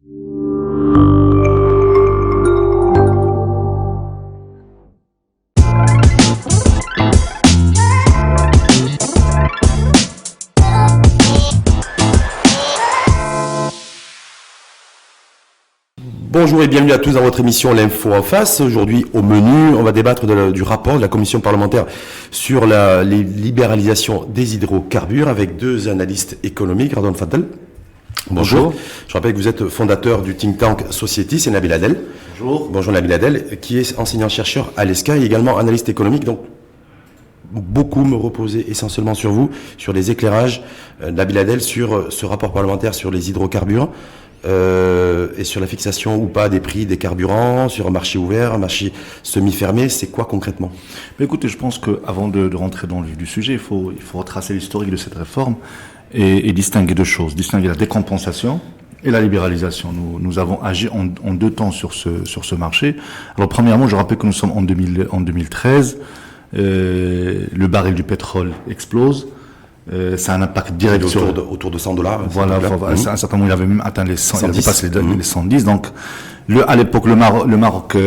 Bonjour et bienvenue à tous dans votre émission L'Info en face. Aujourd'hui, au menu, on va débattre du rapport de la commission parlementaire sur les libéralisations des hydrocarbures avec deux analystes économiques. Radon Fadel. Bonjour. Je rappelle que vous êtes fondateur du think tank Society, c'est Nabil Adel. Bonjour. Bonjour Nabil Adel, qui est enseignant-chercheur à l'ESCA et également analyste économique. Donc, beaucoup me reposer essentiellement sur vous, sur les éclairages, Nabil Adel, sur ce rapport parlementaire sur les hydrocarbures. Et sur la fixation ou pas des prix des carburants, sur un marché ouvert, un marché semi-fermé, c'est quoi concrètement? Mais écoutez, je pense qu'avant de rentrer dans le vif du sujet, il faut retracer l'historique de cette réforme et distinguer deux choses. Distinguer la décompensation et la libéralisation. Nous avons agi en deux temps sur ce marché. Alors premièrement, je rappelle que nous sommes en 2013, le baril du pétrole explose. Ça a un impact direct autour de $100. Voilà, à un certain moment, il avait même atteint les 100, 110. Il a dépassé les 110. Donc, à l'époque, le Maroc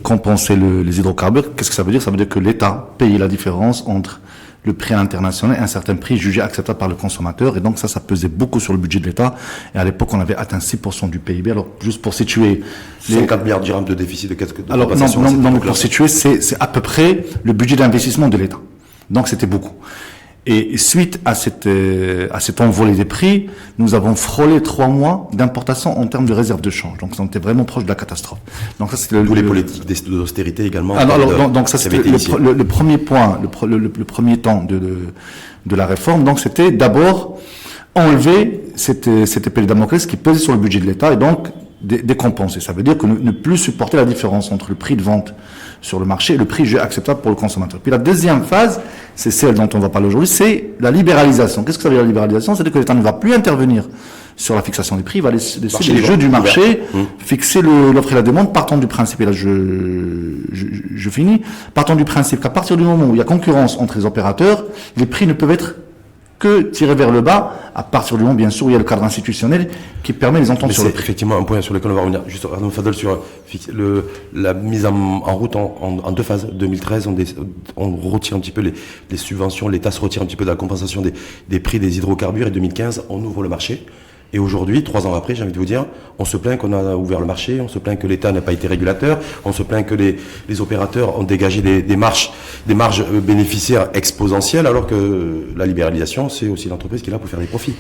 compensait les hydrocarbures. Qu'est-ce que ça veut dire? Ça veut dire que l'État payait la différence entre le prix international et un certain prix jugé acceptable par le consommateur. Et donc, ça pesait beaucoup sur le budget de l'État. Et à l'époque, on avait atteint 6% du PIB. Alors, juste pour situer... 50 milliards de dirhams de déficit de alors, non, pour situer, c'est à peu près le budget d'investissement de l'État. Donc, c'était beaucoup. Et suite à cet envolée des prix, nous avons frôlé 3 mois d'importation en termes de réserve de change. Donc, on était vraiment proche de la catastrophe. Donc, ça, c'était les politiques d'austérité également. Donc, ça, c'était le premier point, le premier temps de la réforme. Donc, c'était d'abord enlever cette épée de Damoclès qui pesait sur le budget de l'État et donc décompenser. Ça veut dire que ne plus supporter la différence entre le prix de vente sur le marché et le prix acceptable pour le consommateur. Puis la deuxième phase, c'est celle dont on va parler aujourd'hui, c'est la libéralisation. Qu'est-ce que ça veut dire la libéralisation? C'est-à-dire que l'État ne va plus intervenir sur la fixation des prix, il va laisser les jeux du marché, fixer l'offre et la demande, partant du principe, et là je finis, partant du principe qu'à partir du moment où il y a concurrence entre les opérateurs, les prix ne peuvent être que tirés vers le bas, à partir du moment, bien sûr, où il y a le cadre institutionnel qui permet les ententes sur le prix. C'est effectivement un point sur lequel on va revenir. Juste, Arnaud Fadel, sur la mise en route en deux phases. 2013, on retire un petit peu les subventions, l'État se retire un petit peu de la compensation des prix des hydrocarbures, et 2015, on ouvre le marché. Et aujourd'hui, 3 ans après, j'ai envie de vous dire, on se plaint qu'on a ouvert le marché, on se plaint que l'État n'a pas été régulateur, on se plaint que les opérateurs ont dégagé des marges bénéficiaires exponentielles, alors que la libéralisation, c'est aussi l'entreprise qui est là pour faire des profits.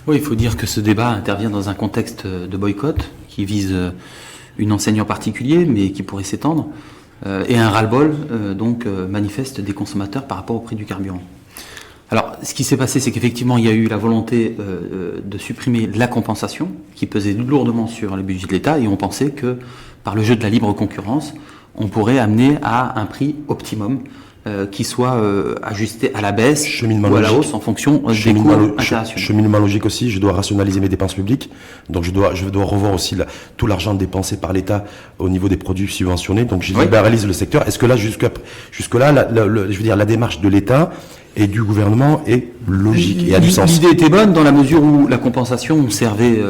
Oui, il faut dire que ce débat intervient dans un contexte de boycott qui vise une enseigne en particulier, mais qui pourrait s'étendre, et un ras-le-bol manifeste des consommateurs par rapport au prix du carburant. Alors, ce qui s'est passé, c'est qu'effectivement, il y a eu la volonté de supprimer la compensation, qui pesait lourdement sur les budgets de l'État, et on pensait que, par le jeu de la libre concurrence, on pourrait amener à un prix optimum qui soit ajusté à la baisse ou à la hausse en fonction des coûts internationaux. Cheminement logique aussi, je dois rationaliser mes dépenses publiques, donc je dois revoir aussi tout l'argent dépensé par l'État au niveau des produits subventionnés, donc je libéralise le secteur. Est-ce que là, jusque-là, je veux dire, la démarche de l'État et du gouvernement est logique et a du sens? L'idée était bonne dans la mesure où la compensation servait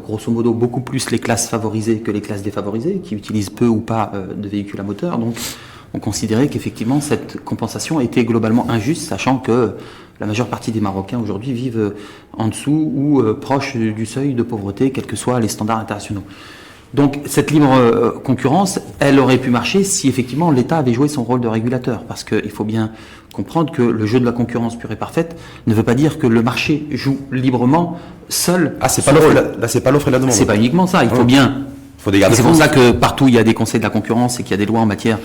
grosso modo beaucoup plus les classes favorisées que les classes défavorisées, qui utilisent peu ou pas de véhicules à moteur. Donc on considérait qu'effectivement cette compensation était globalement injuste, sachant que la majeure partie des Marocains aujourd'hui vivent en dessous ou proches du seuil de pauvreté, quels que soient les standards internationaux. Donc cette libre concurrence, elle aurait pu marcher si effectivement l'État avait joué son rôle de régulateur, parce qu'il faut bien comprendre que le jeu de la concurrence pure et parfaite ne veut pas dire que le marché joue librement seul. Ah, c'est pas l'offre, là, c'est pas l'offre et la demande. C'est pas uniquement ça, il faut bien. C'est pour ça que partout il y a des conseils de la concurrence et qu'il y a des lois en matière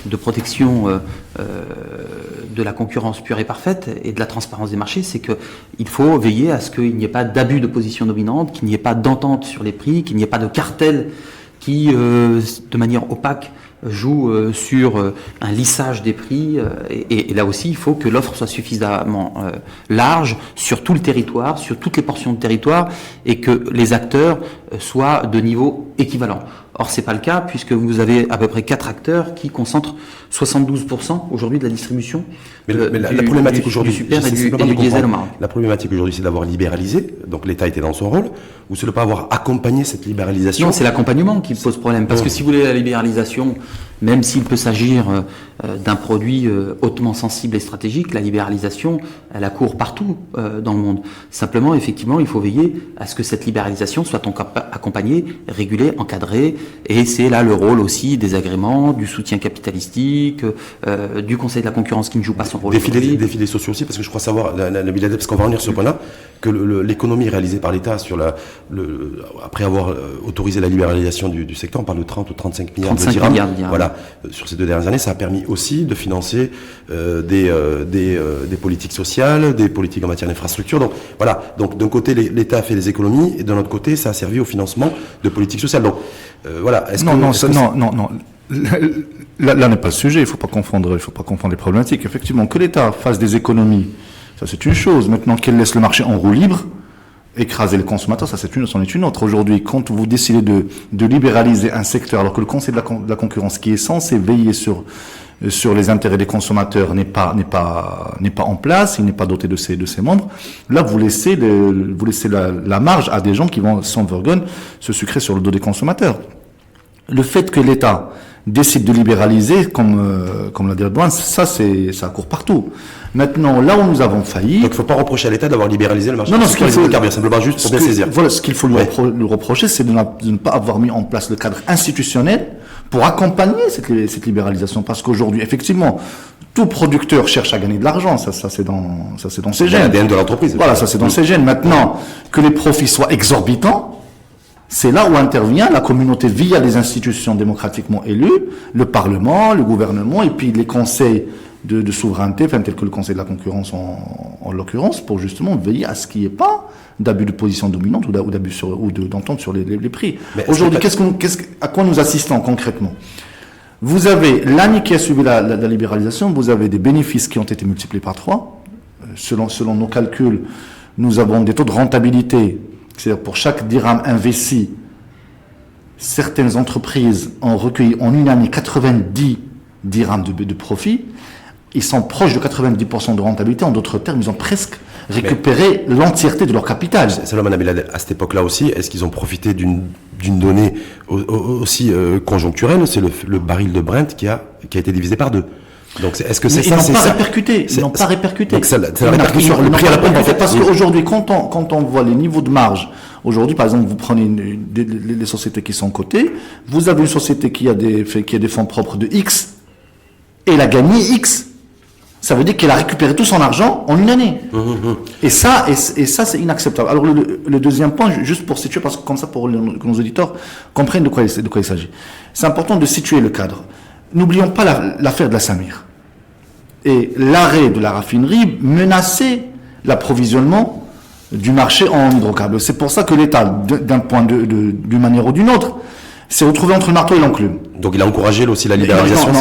de protection de la concurrence pure et parfaite et de la transparence des marchés, c'est qu'il faut veiller à ce qu'il n'y ait pas d'abus de position dominante, qu'il n'y ait pas d'entente sur les prix, qu'il n'y ait pas de cartel qui, de manière opaque, joue sur un lissage des prix. Et là aussi, il faut que l'offre soit suffisamment large sur tout le territoire, sur toutes les portions de territoire, et que les acteurs soient de niveau équivalent. Or, c'est pas le cas puisque vous avez à peu près 4 acteurs qui concentrent 72% aujourd'hui de la distribution. Mais la problématique aujourd'hui, du super et du diesel au Maroc. La problématique aujourd'hui, c'est d'avoir libéralisé, donc l'État était dans son rôle, ou c'est de ne pas avoir accompagné cette libéralisation. Non, c'est l'accompagnement qui pose problème. Parce que si vous voulez la libéralisation, même s'il peut s'agir d'un produit hautement sensible et stratégique, la libéralisation, elle accourt partout dans le monde. Simplement, effectivement, il faut veiller à ce que cette libéralisation soit accompagnée, régulée, encadrée. Et c'est là le rôle aussi des agréments, du soutien capitalistique, du Conseil de la concurrence qui ne joue pas son rôle. Des filets sociaux aussi, parce que je crois savoir, parce qu'on va revenir sur ce point-là, que l'économie réalisée par l'État après avoir autorisé la libéralisation du secteur, on parle de 30 ou 35 milliards de dirhams. Voilà, sur ces 2 dernières années, ça a permis aussi de financer des politiques sociales, des politiques en matière d'infrastructure. Donc voilà, donc d'un côté l'État a fait des économies et de l'autre côté ça a servi au financement de politiques sociales. Donc voilà. Non. Là n'est pas le sujet. Il faut pas confondre les problématiques. Effectivement, que l'État fasse des économies, ça c'est une chose. Maintenant qu'elle laisse le marché en roue libre, écraser les consommateurs, c'en est une autre. Aujourd'hui, quand vous décidez de libéraliser un secteur, alors que le Conseil de la concurrence, qui est censé veiller sur les intérêts des consommateurs, n'est pas en place, il n'est pas doté de ses membres, là vous laissez la marge à des gens qui vont sans vergogne se sucrer sur le dos des consommateurs. Le fait que l'État décide de libéraliser, comme l'a dit Redouane, ça court partout. Maintenant, là où nous avons failli... Donc il ne faut pas reprocher à l'État d'avoir libéralisé le marché. Non, ce qu'il faut... simplement juste pour bien saisir. Voilà, ce qu'il faut lui reprocher, c'est de ne pas avoir mis en place le cadre institutionnel pour accompagner cette libéralisation. Parce qu'aujourd'hui, effectivement, tout producteur cherche à gagner de l'argent. Ça c'est dans ses gènes. l'ADN de l'entreprise. Voilà, ça c'est dans ses gènes. Maintenant, que les profits soient exorbitants, c'est là où intervient la communauté via les institutions démocratiquement élues, le Parlement, le gouvernement, et puis les conseils de souveraineté, tels que le Conseil de la concurrence en l'occurrence, pour justement veiller à ce qu'il n'y ait pas d'abus de position dominante ou d'abus d'entente sur les prix. Aujourd'hui, à quoi nous assistons concrètement? Vous avez l'année qui a suivi la libéralisation, vous avez des bénéfices qui ont été multipliés par 3. Selon nos calculs, nous avons des taux de rentabilité. C'est-à-dire pour chaque dirham investi, certaines entreprises ont recueilli en une année 90 dirhams de profit. Ils sont proches de 90% de rentabilité. En d'autres termes, ils ont presque récupéré l'entièreté de leur capital. Salomon Abeladel, à cette époque-là aussi, est-ce qu'ils ont profité d'une donnée aussi conjoncturelle? C'est le baril de Brent qui a été divisé par 2. Donc, est-ce que c'est ça? Ils n'ont pas répercuté. Donc, c'est la répercussion. Le prix à la pompe, en fait, parce qu'aujourd'hui, quand on voit les niveaux de marge, aujourd'hui, par exemple, vous prenez les sociétés qui sont cotées, vous avez une société qui a des fonds propres de X, et elle a gagné X. Ça veut dire qu'elle a récupéré tout son argent en une année. Et ça, c'est inacceptable. Alors, le deuxième point, juste pour situer, parce que comme ça, pour que nos auditeurs comprennent de quoi il s'agit. C'est important de situer le cadre. N'oublions pas l'affaire de la Samir. Et l'arrêt de la raffinerie menaçait l'approvisionnement du marché en hydrocarbures. C'est pour ça que l'État, d'une manière ou d'une autre, s'est retrouvé entre le marteau et l'enclume. Donc il a encouragé aussi la libéralisation.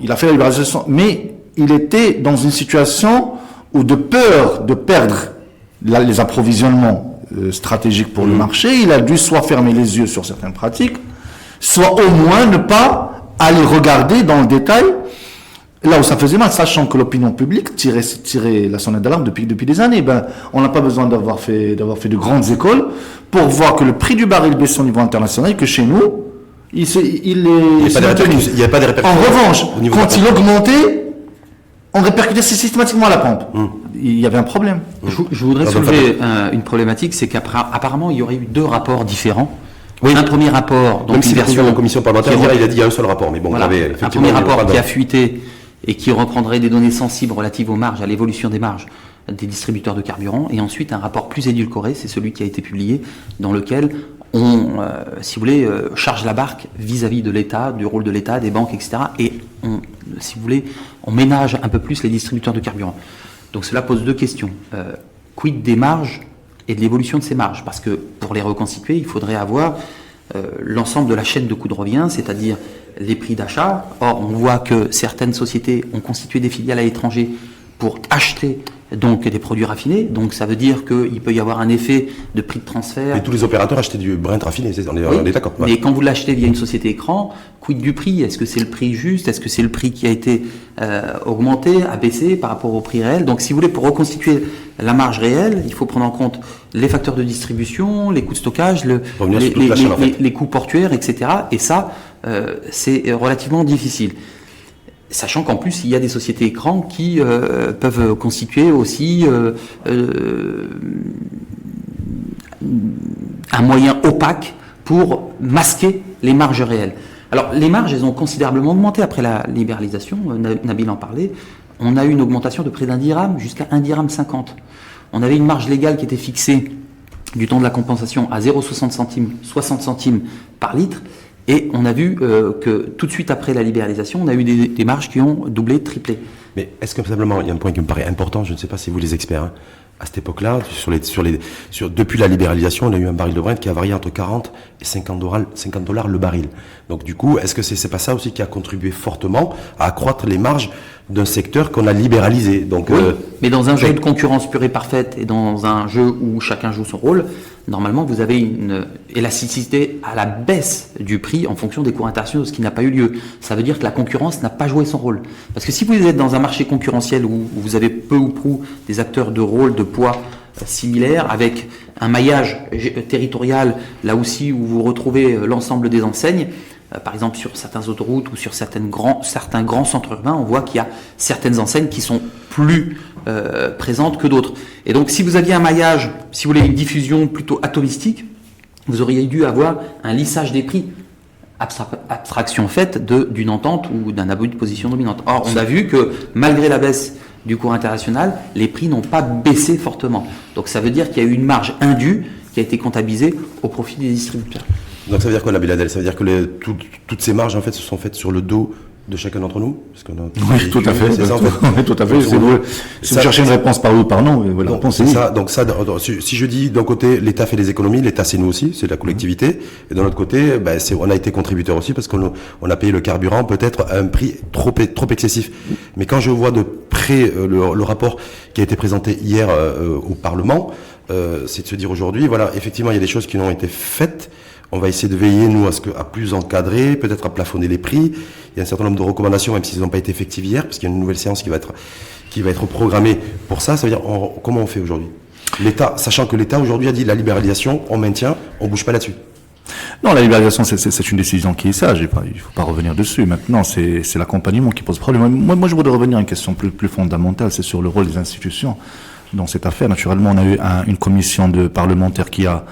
Il a fait la libéralisation, mais il était dans une situation où de peur de perdre les approvisionnements stratégiques pour le marché, il a dû soit fermer les yeux sur certaines pratiques, soit au moins ne pas aller regarder dans le détail là où ça faisait mal, sachant que l'opinion publique tirait la sonnette d'alarme depuis des années. On n'a pas besoin d'avoir fait de grandes écoles pour voir que le prix du baril baissait au niveau international et que chez nous, il n'y a pas de répercussions. En revanche, quand il augmentait, on répercutait systématiquement à la pompe. Il y avait un problème. Je voudrais soulever une problématique, c'est qu'apparemment, il y aurait eu 2 rapports différents. Oui. Un premier rapport, donc même si la commission parlementaire, il a dit qu'il y a un seul rapport, mais bon, voilà, un premier rapport qui a fuité et qui reprendrait des données sensibles relatives aux marges, à l'évolution des marges des distributeurs de carburant, et ensuite un rapport plus édulcoré, c'est celui qui a été publié, dans lequel on, si vous voulez, charge la barque vis-à-vis de l'État, du rôle de l'État, des banques, etc. Et on, si vous voulez, on ménage un peu plus les distributeurs de carburant. Donc cela pose 2 questions. Quid des marges et de l'évolution de ces marges? Parce que pour les reconstituer, il faudrait avoir l'ensemble de la chaîne de coûts de revient, c'est-à-dire les prix d'achat. Or, on voit que certaines sociétés ont constitué des filiales à l'étranger pour acheter donc des produits raffinés. Donc ça veut dire qu'il peut y avoir un effet de prix de transfert. Et tous les opérateurs achetaient du Brent raffiné, on est d'accord. Ouais. Mais quand vous l'achetez via une société écran, quid du prix? Est-ce que c'est le prix juste? Est-ce que c'est le prix qui a été augmenté, abaissé par rapport au prix réel? Donc si vous voulez, pour reconstituer la marge réelle, il faut prendre en compte les facteurs de distribution, les coûts de stockage, les coûts portuaires, etc. Et ça, c'est relativement difficile. Sachant qu'en plus, il y a des sociétés écrans qui peuvent constituer aussi un moyen opaque pour masquer les marges réelles. Alors, les marges, elles ont considérablement augmenté après la libéralisation. Nabil en parlait. On a eu une augmentation de près d'1 dirham jusqu'à 1,50 dirham. On avait une marge légale qui était fixée du temps de la compensation à 0,60 centimes, 60 centimes par litre. Et on a vu que tout de suite après la libéralisation, on a eu des marges qui ont doublé, triplé. Mais est-ce que simplement, il y a un point qui me paraît important, je ne sais pas si vous les experts, hein, à cette époque-là, depuis la libéralisation, on a eu un baril de Brent qui a varié entre 40 et 50 $ le baril. Donc du coup, est-ce que c'est pas ça aussi qui a contribué fortement à accroître les marges d'un secteur qu'on a libéralisé? Donc, oui, mais dans un jeu de concurrence pure et parfaite et dans un jeu où chacun joue son rôle, normalement vous avez une élasticité à la baisse du prix en fonction des cours internationaux, ce qui n'a pas eu lieu. Ça veut dire que la concurrence n'a pas joué son rôle. Parce que si vous êtes dans un marché concurrentiel où vous avez peu ou prou des acteurs de rôle, de poids similaires, avec un maillage territorial, là aussi où vous retrouvez l'ensemble des enseignes, par exemple sur certaines autoroutes ou sur certains grands centres urbains, on voit qu'il y a certaines enseignes qui sont plus présentes que d'autres. Et donc si vous aviez un maillage, si vous voulez une diffusion plutôt atomistique, vous auriez dû avoir un lissage des prix, abstraction faite d'une entente ou d'un abus de position dominante. Or, on a vu que malgré la baisse du cours international, les prix n'ont pas baissé fortement. Donc ça veut dire qu'il y a eu une marge indue qui a été comptabilisée au profit des distributeurs. Donc ça veut dire quoi, Nabil Adel? Ça veut dire que toutes ces marges en fait se sont faites sur le dos de chacun d'entre nous? Parce qu'on a oui, tout à fait. C'est ça, en fait. Oui, tout à fait. Si vous cherchez une réponse par oui ou par non, voilà, la réponse est ça. Donc ça, si je dis d'un côté l'État fait les économies, l'État c'est nous aussi, c'est la collectivité, et d'un autre côté, on a été contributeur aussi parce qu'on a payé le carburant peut-être à un prix trop excessif. Mais quand je vois de près le rapport qui a été présenté hier au Parlement, c'est de se dire aujourd'hui, voilà, effectivement il y a des choses qui ont été faites. On va essayer de veiller, nous, à plus encadrer, peut-être à plafonner les prix. Il y a un certain nombre de recommandations, même s'ils n'ont pas été effectives hier, parce qu'il y a une nouvelle séance qui va être programmée pour ça. Ça veut dire, comment on fait aujourd'hui? L'État, sachant que l'État aujourd'hui a dit la libéralisation, on maintient, on bouge pas là-dessus. Non, la libéralisation, c'est une décision qui est sage. Il faut pas revenir dessus. Maintenant, c'est l'accompagnement qui pose problème. Moi, je voudrais revenir à une question plus fondamentale, c'est sur le rôle des institutions dans cette affaire. Naturellement, on a eu une commission de parlementaires qui a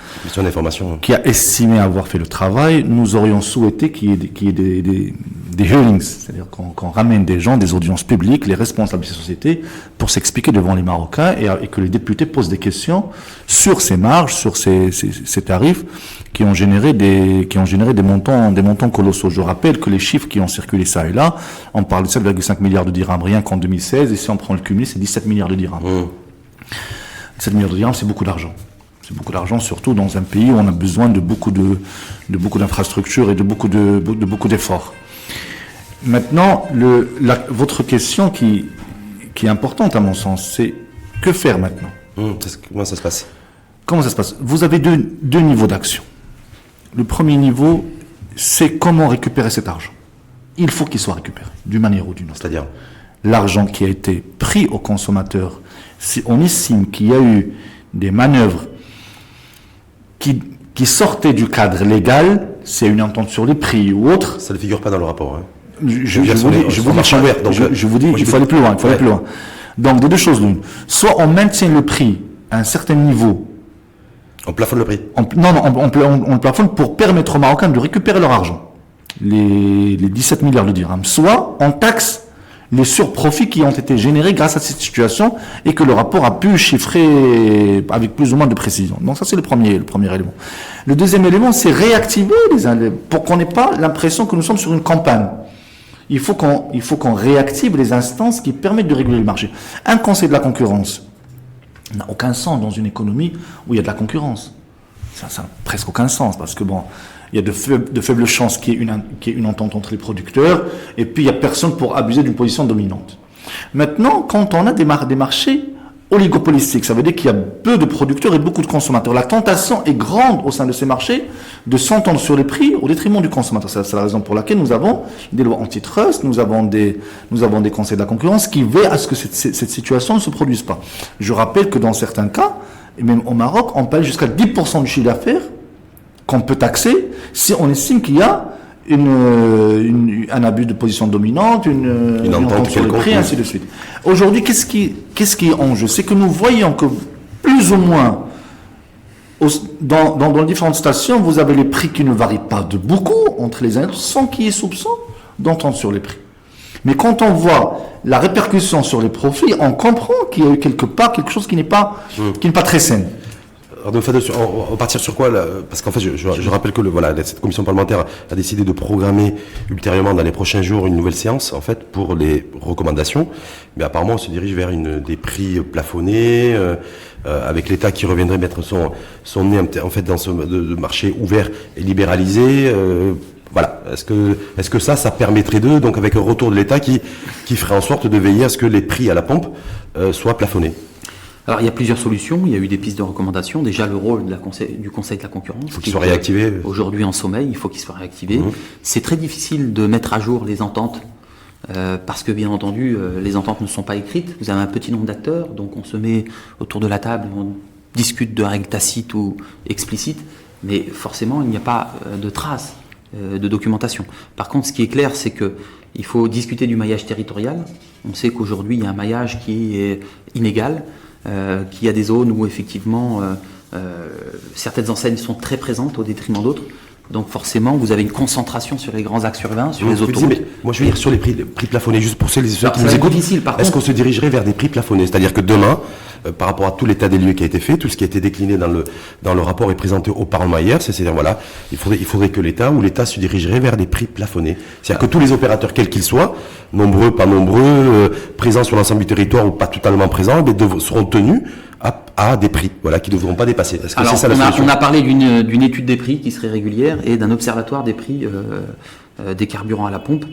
estimé avoir fait le travail. Nous aurions souhaité qu'il y ait des hearings, c'est-à-dire qu'on ramène des gens, des audiences publiques, les responsables de ces sociétés, pour s'expliquer devant les Marocains et que les députés posent des questions sur ces marges, sur ces tarifs qui ont généré des montants colossaux. Je rappelle que les chiffres qui ont circulé ça et là, on parle de 7,5 milliards de dirhams rien qu'en 2016, et si on prend le cumul, c'est 17 milliards de dirhams. 7 milliards de dirhams, c'est beaucoup d'argent. C'est beaucoup d'argent, surtout dans un pays où on a besoin de beaucoup d'infrastructures et de beaucoup d'efforts. Maintenant, votre question qui est importante à mon sens, c'est que faire maintenant? Comment ça se passe? Comment ça se passe? Vous avez deux niveaux d'action. Le premier niveau, c'est comment récupérer cet argent. Il faut qu'il soit récupéré, d'une manière ou d'une autre. C'est-à-dire l'argent qui a été pris aux consommateurs. Si on estime qu'il y a eu des manœuvres qui sortaient du cadre légal, c'est une entente sur les prix ou autre. Ça ne figure pas dans le rapport. Hein. Je vous dis, il faut aller plus loin. Donc, de deux choses l'une. Soit on maintient le prix à un certain niveau. On plafonne le prix. On le plafonne pour permettre aux Marocains de récupérer leur argent. Les 17 milliards de dirhams. Soit on taxe les surprofits qui ont été générés grâce à cette situation et que le rapport a pu chiffrer avec plus ou moins de précision. Donc ça, c'est le premier élément. Le deuxième élément, c'est réactiver pour qu'on n'ait pas l'impression que nous sommes sur une campagne. Il faut qu'on réactive les instances qui permettent de réguler le marché. Un conseil de la concurrence n'a aucun sens dans une économie où il y a de la concurrence. Ça n'a presque aucun sens parce que il y a de faibles chances qu'il y ait une entente entre les producteurs, et puis il n'y a personne pour abuser d'une position dominante. Maintenant, quand on a des marchés oligopolistique. Ça veut dire qu'il y a peu de producteurs et beaucoup de consommateurs. La tentation est grande au sein de ces marchés de s'entendre sur les prix au détriment du consommateur. C'est la raison pour laquelle nous avons des lois antitrust, nous avons des conseils de la concurrence qui veillent à ce que cette situation ne se produise pas. Je rappelle que dans certains cas, et même au Maroc, on paye jusqu'à 10% du chiffre d'affaires qu'on peut taxer si on estime qu'il y a un abus de position dominante, une entente sur le prix, ainsi de suite. Aujourd'hui, qu'est-ce qui est en jeu? C'est que nous voyons que plus ou moins, dans les différentes stations, vous avez les prix qui ne varient pas de beaucoup entre les uns sans qu'il y ait soupçon d'entente sur les prix. Mais quand on voit la répercussion sur les profits, on comprend qu'il y a eu quelque part quelque chose qui n'est pas très sain. Alors, on va partir sur quoi là? Parce qu'en fait, je rappelle que cette commission parlementaire a décidé de programmer ultérieurement dans les prochains jours une nouvelle séance en fait pour les recommandations. Mais apparemment, on se dirige vers des prix plafonnés avec l'État qui reviendrait mettre son nez en fait dans ce marché ouvert et libéralisé. Voilà. Est-ce que ça permettrait donc avec un retour de l'État qui ferait en sorte de veiller à ce que les prix à la pompe soient plafonnés? Alors, il y a plusieurs solutions. Il y a eu des pistes de recommandation. Déjà, le rôle du Conseil de la concurrence. Il faut qu'il soit réactivé. Aujourd'hui en sommeil, il faut qu'il soit réactivé. C'est très difficile de mettre à jour les ententes parce que, bien entendu, les ententes ne sont pas écrites. Vous avez un petit nombre d'acteurs, donc on se met autour de la table, on discute de règles tacites ou explicites, mais forcément, il n'y a pas de traces de documentation. Par contre, ce qui est clair, c'est qu'il faut discuter du maillage territorial. On sait qu'aujourd'hui, il y a un maillage qui est inégal. Qu'il y a des zones où effectivement certaines enseignes sont très présentes au détriment d'autres. Donc forcément, vous avez une concentration sur les grands axes urbains, sur les autoroutes. Mais moi, je veux dire sur les prix plafonnés, juste pour ceux qui nous écoutent. Est-ce qu'on se dirigerait vers des prix plafonnés? C'est-à-dire que demain, par rapport à tout l'état des lieux qui a été fait, tout ce qui a été décliné dans le rapport et présenté au Parlement hier, c'est-à-dire voilà, il faudrait que l'État se dirigerait vers des prix plafonnés. C'est-à-dire que tous les opérateurs, quels qu'ils soient, nombreux, pas nombreux, présents sur l'ensemble du territoire ou pas totalement présents, seront tenus à des prix, qui ne devront pas dépasser. Est-ce que c'est ça la solution? On a parlé d'une étude des prix qui serait régulière et d'un observatoire des prix des carburants à la pompe.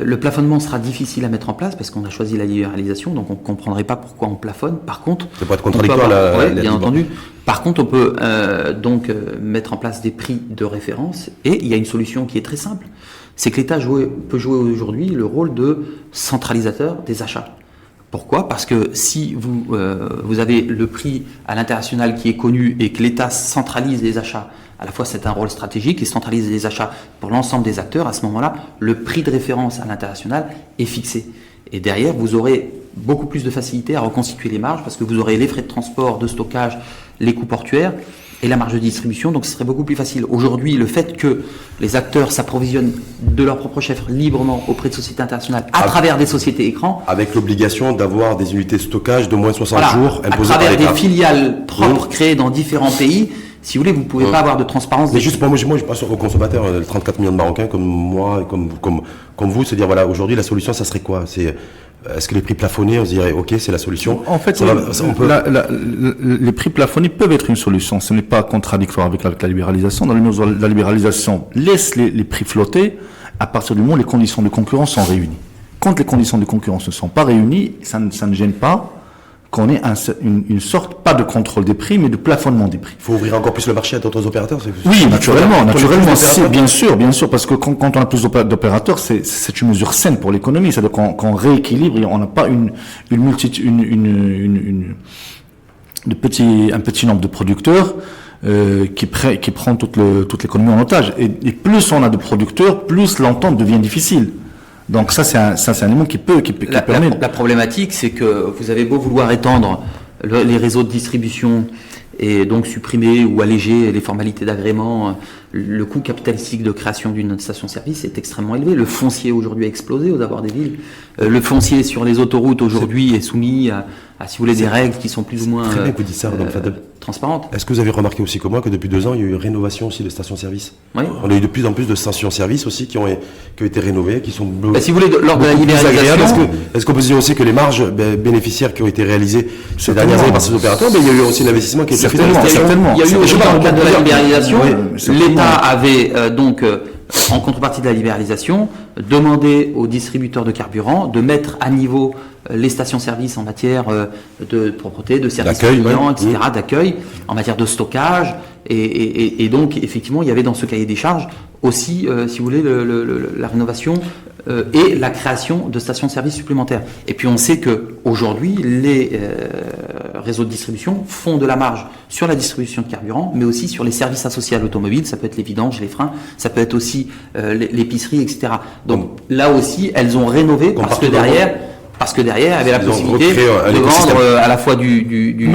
Le plafonnement sera difficile à mettre en place parce qu'on a choisi la libéralisation, donc on ne comprendrait pas pourquoi on plafonne. Par contre, ça peut être contradictoire, bien entendu. Par contre, on peut mettre en place des prix de référence et il y a une solution qui est très simple. C'est que l'État peut jouer aujourd'hui le rôle de centralisateur des achats. Pourquoi? Parce que si vous avez le prix à l'international qui est connu et que l'État centralise les achats, à la fois c'est un rôle stratégique et centralise les achats pour l'ensemble des acteurs, à ce moment-là, le prix de référence à l'international est fixé. Et derrière, vous aurez beaucoup plus de facilité à reconstituer les marges parce que vous aurez les frais de transport, de stockage, les coûts portuaires et la marge de distribution, donc ce serait beaucoup plus facile. Aujourd'hui, le fait que les acteurs s'approvisionnent de leur propre chef librement auprès de sociétés internationales à travers des sociétés écrans. Avec l'obligation d'avoir des unités de stockage de moins de 60 jours imposées à par l'État. travers des filiales propres créées dans différents pays. Si vous voulez, vous ne pouvez pas avoir de transparence. Mais juste moi, je passe aux consommateurs, 34 millions de Marocains comme moi, comme vous, se dire voilà, aujourd'hui la solution, ça serait quoi? Est-ce que les prix plafonnés, on se dirait ok, c'est la solution? En fait, les prix plafonnés peuvent être une solution. Ce n'est pas contradictoire avec la libéralisation. Dans le mesure où la libéralisation laisse les prix flotter à partir du moment où les conditions de concurrence sont réunies. Quand les conditions de concurrence ne sont pas réunies, ça ne gêne pas qu'on ait une sorte, pas de contrôle des prix, mais de plafonnement des prix. Il faut ouvrir encore plus le marché à d'autres opérateurs? Oui, naturellement, bien sûr, parce que quand on a plus d'opérateurs, c'est une mesure saine pour l'économie, c'est-à-dire qu'on rééquilibre et on n'a pas un petit nombre de producteurs qui prend toute l'économie en otage. Et plus on a de producteurs, plus l'entente devient difficile. Donc ça c'est un élément qui permet. La problématique, c'est que vous avez beau vouloir étendre les réseaux de distribution et donc supprimer ou alléger les formalités d'agrément, le coût capitalistique de création d'une station-service est extrêmement élevé. Le foncier aujourd'hui a explosé aux abords des villes. Le foncier sur les autoroutes aujourd'hui est soumis à, si vous voulez, des règles qui sont plus ou moins très bien que vous dites ça, transparentes. Est-ce que vous avez remarqué aussi comme moi que depuis 2 ans, il y a eu une rénovation aussi des stations-service? Oui. On a eu de plus en plus de stations-service aussi qui ont été rénovées, qui sont si vous voulez, lors de la libéralisation, est-ce qu'on peut se dire aussi que les marges bénéficiaires qui ont été réalisées ces dernières années par ces opérateurs, il y a eu aussi l'investissement qui a été fait. Certainement. Il y a eu aussi dans le cadre de la libéralisation, oui, l'État avait en contrepartie de la libéralisation, demander aux distributeurs de carburant de mettre à niveau les stations-service en matière de propreté, de service client, etc., d'accueil, en matière de stockage. Et donc, effectivement, il y avait dans ce cahier des charges aussi, si vous voulez, la rénovation et la création de stations-service supplémentaires. Et puis, on sait qu'aujourd'hui, les réseaux de distribution font de la marge sur la distribution de carburant, mais aussi sur les services associés à l'automobile. Ça peut être les vidanges, les freins, ça peut être aussi l'épicerie, etc. Donc, là aussi, elles ont rénové parce que derrière, il y avait la possibilité de vendre à la fois du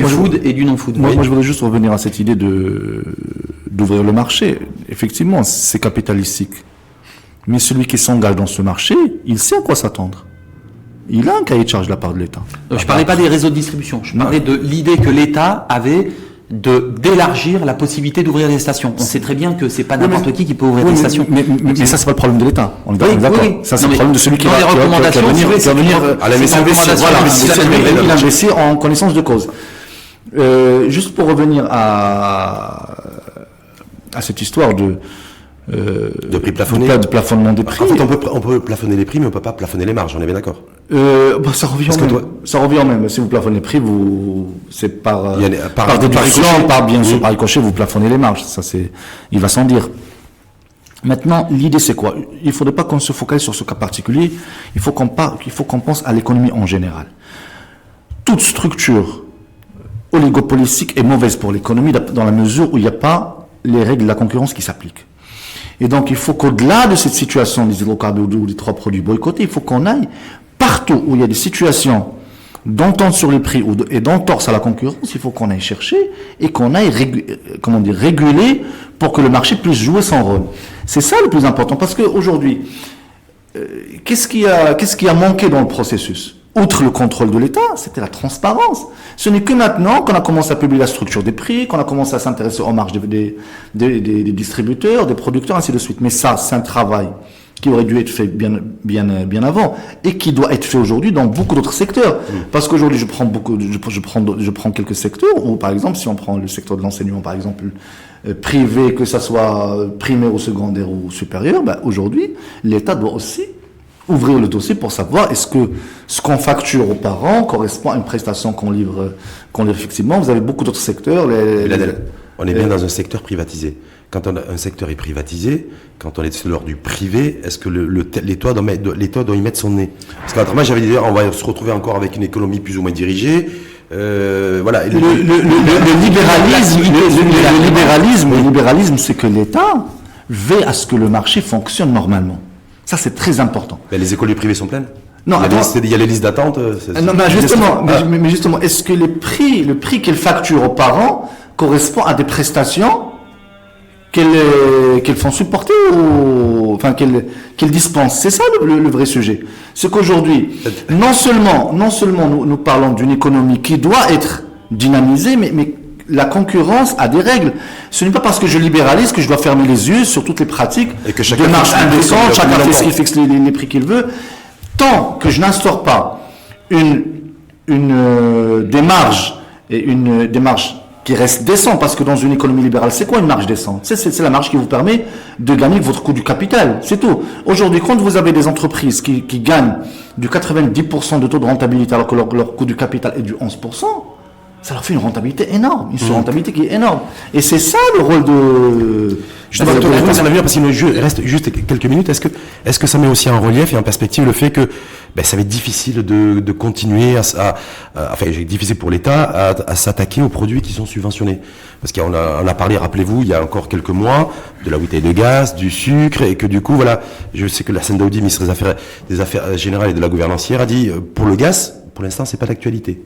food et du non-food. Moi, je voudrais juste revenir à cette idée d'ouvrir le marché. Effectivement, c'est capitalistique. Mais celui qui s'engage dans ce marché, il sait à quoi s'attendre. Il a un cahier de charge de la part de l'État. Je ne parlais pas des réseaux de distribution. Je parlais de l'idée que l'État avait d'élargir la possibilité d'ouvrir des stations. On sait très bien que c'est pas n'importe qui peut ouvrir des stations. Mais ça, c'est pas le problème de l'État. On est d'accord. Ça, c'est le problème de celui qui va venir à l'investir en connaissance de cause. Juste pour revenir à cette histoire de prix plafonné. De plafonnement des prix. En fait, on peut plafonner les prix, mais on peut pas plafonner les marges. On est bien d'accord. Ça revient au même. Si vous plafonnez les prix, c'est par déduction, par ricochet, vous plafonnez les marges. Ça, il va sans dire. Maintenant, l'idée, c'est quoi? Il faudrait pas qu'on se focalise sur ce cas particulier. Il faut qu'on pense à l'économie en général. Toute structure oligopolistique est mauvaise pour l'économie dans la mesure où il n'y a pas les règles de la concurrence qui s'appliquent. Et donc, il faut qu'au-delà de cette situation des hydrocarbures ou des 3 produits boycottés, il faut qu'on aille partout où il y a des situations d'entente sur les prix et d'entorse à la concurrence, il faut qu'on aille chercher et qu'on aille réguler pour que le marché puisse jouer son rôle. C'est ça le plus important, parce qu'aujourd'hui, qu'est-ce qui a manqué dans le processus? Outre le contrôle de l'État, c'était la transparence. Ce n'est que maintenant qu'on a commencé à publier la structure des prix, qu'on a commencé à s'intéresser aux marges des distributeurs, des producteurs, ainsi de suite. Mais ça, c'est un travail qui aurait dû être fait bien avant et qui doit être fait aujourd'hui dans beaucoup d'autres secteurs. Parce qu'aujourd'hui, je prends quelques secteurs où, par exemple, si on prend le secteur de l'enseignement, par exemple, privé, que ça soit primaire ou secondaire ou supérieur, aujourd'hui, l'État doit aussi ouvrir le dossier pour savoir est-ce que ce qu'on facture aux parents correspond à une prestation qu'on livre effectivement. Vous avez beaucoup d'autres secteurs. On est bien dans un secteur privatisé. Quand un secteur est privatisé, quand on est lors du privé, est-ce que l'État doit y mettre son nez? Parce qu'autrement, j'avais dit, on va se retrouver encore avec une économie plus ou moins dirigée. Voilà. Le libéralisme, c'est que l'État veille à ce que le marché fonctionne normalement. Ça, c'est très important. Mais les écoles du privé sont pleines. Non, il y a les listes d'attente. Non, mais justement, est-ce que le prix qu'elles facturent aux parents correspond à des prestations qu'elles font supporter ou qu'elles dispensent? C'est ça le vrai sujet. C'est qu'aujourd'hui, non seulement nous parlons d'une économie qui doit être dynamisée, mais la concurrence a des règles. Ce n'est pas parce que je libéralise que je dois fermer les yeux sur toutes les pratiques de marge indécente, chacun fait ce qu'il fixe les prix qu'il veut. Tant que je n'instaure pas des marges qui reste décent, parce que dans une économie libérale, c'est quoi une marge décente? C'est la marge qui vous permet de gagner votre coût du capital, c'est tout. Aujourd'hui, quand vous avez des entreprises qui gagnent du 90% de taux de rentabilité alors que leur coût du capital est du 11%, ça leur fait une rentabilité énorme, une surrentabilité qui est énorme. Et c'est ça le rôle de... Parce qu'il me reste juste quelques minutes. Est-ce que ça met aussi en relief et en perspective le fait que ça va être difficile de continuer difficile pour l'État à s'attaquer aux produits qui sont subventionnés? Parce qu'on a parlé, rappelez-vous, il y a encore quelques mois, de la bouteille de gaz, du sucre, et que du coup, voilà, je sais que la Hassan Daoudi, ministre des Affaires générales et de la gouvernancière, a dit, pour le gaz, pour l'instant, c'est pas d'actualité.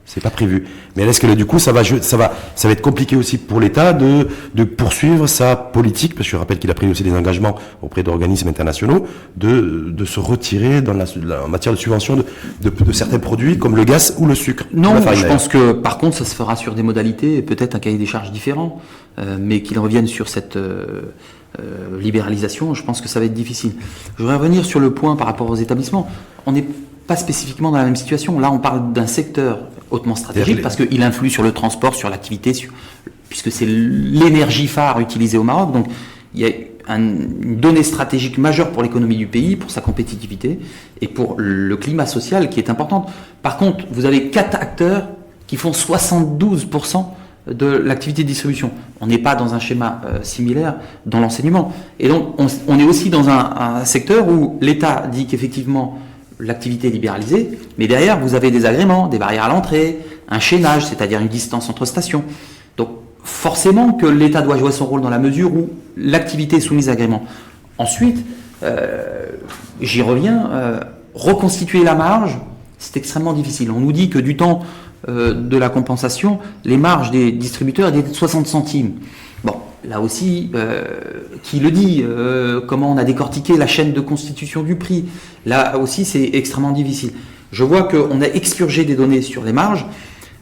C'est pas prévu. Mais est-ce que là, du coup, ça va être compliqué aussi pour l'État de poursuivre sa politique, parce que je rappelle qu'il a pris aussi des engagements auprès d'organismes internationaux, de se retirer en matière de subvention de certains produits comme le gaz ou le sucre. Non, je pense que par contre, ça se fera sur des modalités, peut-être un cahier des charges différent, mais qu'il revienne sur cette libéralisation, je pense que ça va être difficile. Je voudrais revenir sur le point par rapport aux établissements. On n'est pas spécifiquement dans la même situation. Là, on parle d'un secteur hautement stratégique parce qu'il influe sur le transport, sur l'activité, puisque c'est l'énergie phare utilisée au Maroc. Donc, il y a une donnée stratégique majeure pour l'économie du pays, pour sa compétitivité et pour le climat social qui est importante. Par contre, vous avez 4 acteurs qui font 72% de l'activité de distribution. On n'est pas dans un schéma similaire dans l'enseignement. Et donc, on est aussi dans un secteur où l'État dit qu'effectivement, l'activité est libéralisée, mais derrière, vous avez des agréments, des barrières à l'entrée, un chaînage, c'est-à-dire une distance entre stations. Donc, forcément que l'État doit jouer son rôle dans la mesure où l'activité est soumise à agrément. Ensuite, j'y reviens, reconstituer la marge, c'est extrêmement difficile. On nous dit que du temps de la compensation, les marges des distributeurs étaient de 60 centimes. Bon, là aussi, qui le dit, comment on a décortiqué la chaîne de constitution du prix, là aussi c'est extrêmement difficile. Je vois qu'on a expurgé des données sur les marges.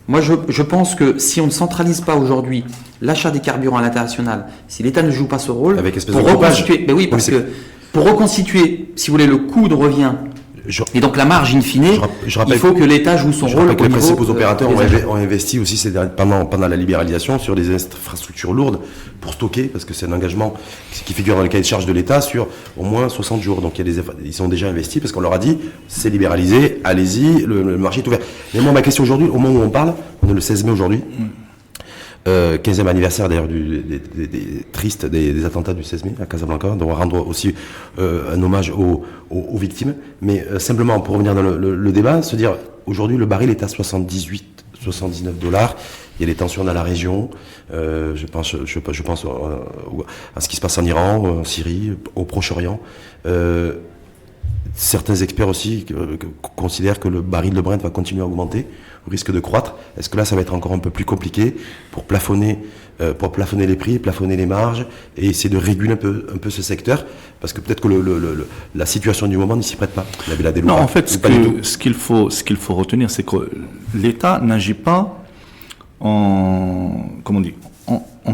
Moi, je pense que si on ne centralise pas aujourd'hui l'achat des carburants à l'international, si l'État ne joue pas ce rôle, avec espèce pour de reconstituer, ben oui, parce que pour reconstituer, si vous voulez, le coût de revient et donc la marge in fine, il faut que l'État joue son rôle. Les principaux opérateurs ont investi aussi pendant la libéralisation sur des infrastructures lourdes pour stocker, parce que c'est un engagement qui figure dans le cahier de charge de l'État sur au moins 60 jours. Donc ils sont déjà investis parce qu'on leur a dit c'est libéralisé, allez-y, le marché est ouvert. Mais moi ma question aujourd'hui, au moment où on parle, on est le 16 mai aujourd'hui. 15e anniversaire d'ailleurs des attentats du 16 mai à Casablanca, donc on va rendre aussi un hommage aux victimes, mais simplement pour revenir dans le débat, se dire aujourd'hui le baril est à 79$, il y a des tensions dans la région, je pense à ce qui se passe en Iran, en Syrie, au Proche-Orient. Certains experts aussi considèrent que le baril de Brent va continuer à augmenter, au risque de croître. Est-ce que là, ça va être encore un peu plus compliqué pour plafonner les prix, plafonner les marges et essayer de réguler un peu ce secteur? Parce que peut-être que la situation du moment n'y s'y prête pas. Non, en fait, ce qu'il faut retenir, c'est que l'État n'agit pas en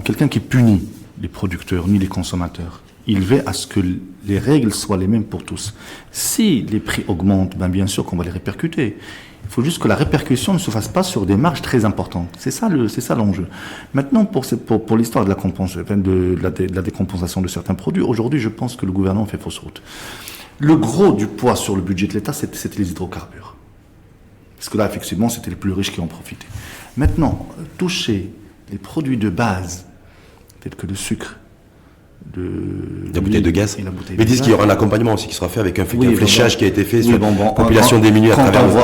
quelqu'un qui punit les producteurs ni les consommateurs. Il veut à ce que les règles soient les mêmes pour tous. Si les prix augmentent, bien sûr qu'on va les répercuter. Il faut juste que la répercussion ne se fasse pas sur des marges très importantes. C'est ça l'enjeu. Maintenant, pour l'histoire de la décompensation de certains produits, aujourd'hui, je pense que le gouvernement fait fausse route. Le gros du poids sur le budget de l'État, c'était les hydrocarbures. Parce que là, effectivement, c'était les plus riches qui en profitaient. Maintenant, toucher les produits de base, tels que le sucre, la bouteille de gaz. Mais disent qu'il y aura un accompagnement aussi qui sera fait avec un fléchage qui a été fait sur la population diminuée à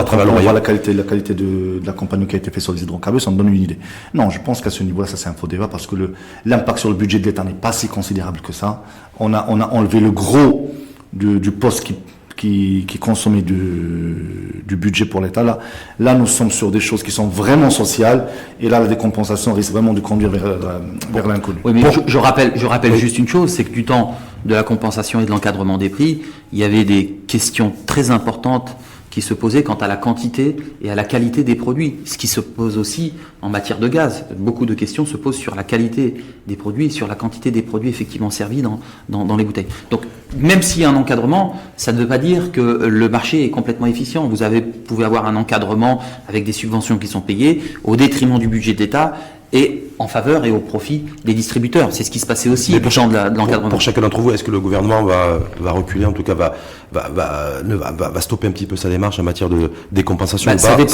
travers le Royaume. La qualité de l'accompagnement qui a été fait sur les hydrocarbures, ça me donne une idée. Non, je pense qu'à ce niveau-là, ça c'est un faux débat parce que l'impact sur le budget de l'État n'est pas si considérable que ça. On a enlevé le gros du poste qui consommait du budget pour l'État. Là, nous sommes sur des choses qui sont vraiment sociales, et là, la décompensation risque vraiment de conduire vers l'inconnu. Oui, mais je rappelle juste une chose, c'est que du temps de la compensation et de l'encadrement des prix, il y avait des questions très importantes qui se posaient quant à la quantité et à la qualité des produits, ce qui se pose aussi en matière de gaz. Beaucoup de questions se posent sur la qualité des produits et sur la quantité des produits effectivement servis dans les bouteilles. Donc, même s'il y a un encadrement, ça ne veut pas dire que le marché est complètement efficient. Vous pouvez avoir un encadrement avec des subventions qui sont payées au détriment du budget d'État et en faveur et au profit des distributeurs. C'est ce qui se passait aussi au champ de l'encadrement. Pour chacun d'entre vous, est-ce que le gouvernement va reculer, en tout cas va stopper un petit peu sa démarche en matière de décompensation ou pas?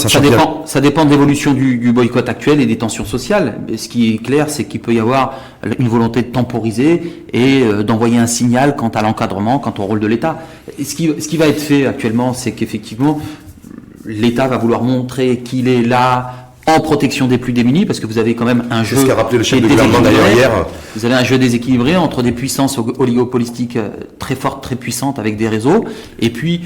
Ça dépend de l'évolution du boycott actuel et des tensions sociales. Ce qui est clair, c'est qu'il peut y avoir une volonté de temporiser et d'envoyer un signal quant à l'encadrement, quant au rôle de l'État. Et ce qui va être fait actuellement, c'est qu'effectivement, l'État va vouloir montrer qu'il est là en protection des plus démunis, parce que vous avez quand même un jeu. C'est ce qu'a rappelé le chef de gouvernement d'ailleurs hier. Vous avez un jeu déséquilibré entre des puissances oligopolistiques très fortes, très puissantes avec des réseaux, et puis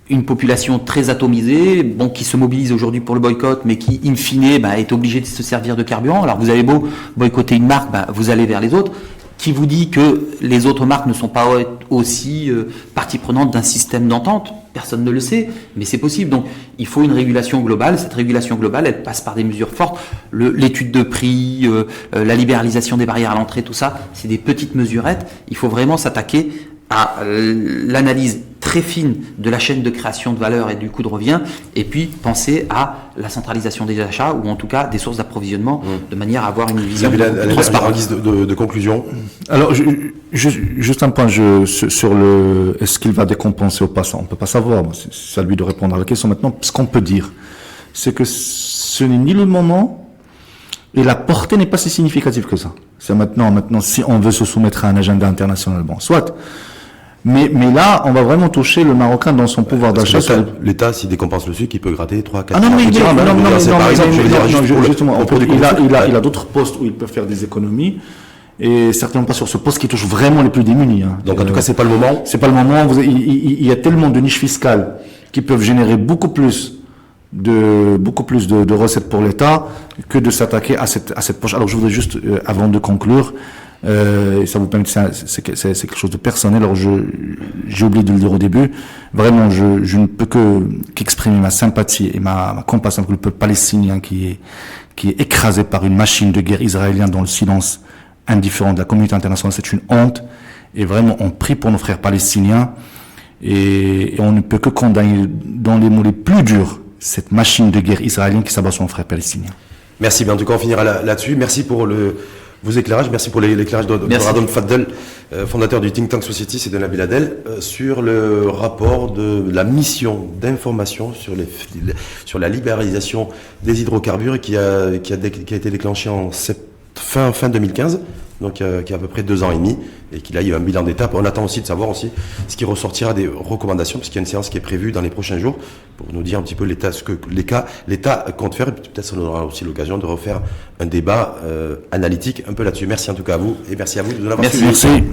une population très atomisée, qui se mobilise aujourd'hui pour le boycott, mais qui, in fine, est obligée de se servir de carburant. Alors vous avez beau boycotter une marque, vous allez vers les autres. Qui vous dit que les autres marques ne sont pas aussi partie prenante d'un système d'entente? Personne ne le sait, mais c'est possible. Donc, il faut une régulation globale. Cette régulation globale, elle passe par des mesures fortes. L'étude de prix, la libéralisation des barrières à l'entrée, tout ça, c'est des petites mesurettes. Il faut vraiment s'attaquer à l'analyse très très fine de la chaîne de création de valeur et du coût de revient, et puis penser à la centralisation des achats, ou en tout cas des sources d'approvisionnement, de manière à avoir une vision transparente. En guise de conclusion. Alors, juste un point sur est-ce qu'il va décompenser ou pas, ça on peut pas savoir. C'est à lui de répondre à la question maintenant. Ce qu'on peut dire, c'est que ce n'est ni le moment et la portée n'est pas si significative que ça. C'est maintenant, si on veut se soumettre à un agenda international, bon, soit. Mais là, on va vraiment toucher le Marocain dans son pouvoir d'achat. L'État, s'il décompense le sucre, il peut gratter 3, 4. Ah non, mais justement, il a d'autres postes où il peut faire des économies. Et certainement pas sur ce poste qui touche vraiment les plus démunis. Hein. Donc en tout cas, c'est pas le moment. C'est pas le moment. Il y a tellement de niches fiscales qui peuvent générer beaucoup plus de recettes pour l'État que de s'attaquer à cette poche. Alors je voudrais juste, avant de conclure, et ça vous permet, c'est quelque chose de personnel. Alors j'ai oublié de le dire au début. Vraiment, je ne peux qu'exprimer ma sympathie et ma compassion pour le peuple palestinien qui est écrasé par une machine de guerre israélienne dans le silence indifférent de la communauté internationale. C'est une honte. Et vraiment, on prie pour nos frères palestiniens. Et on ne peut que condamner dans les mots les plus durs cette machine de guerre israélienne qui s'abat sur nos frères palestiniens. Merci. Bien, en tout cas, on finira là-dessus. Merci pour vos éclairages. Merci pour l'éclairage de Radon Faddel, fondateur du think tank Society, et de Nabil Adel, sur le rapport de la mission d'information sur la libéralisation des hydrocarbures qui a été déclenchée en fin 2015, donc qui a à peu près 2 ans et demi, et qu'il a eu un bilan d'étape. On attend aussi de savoir aussi ce qui ressortira des recommandations, puisqu'il y a une séance qui est prévue dans les prochains jours pour nous dire un petit peu ce que l'État compte faire, et peut-être on aura aussi l'occasion de refaire un débat analytique un peu là-dessus. Merci en tout cas à vous, et merci à vous de nous l'avoir suivi. Merci.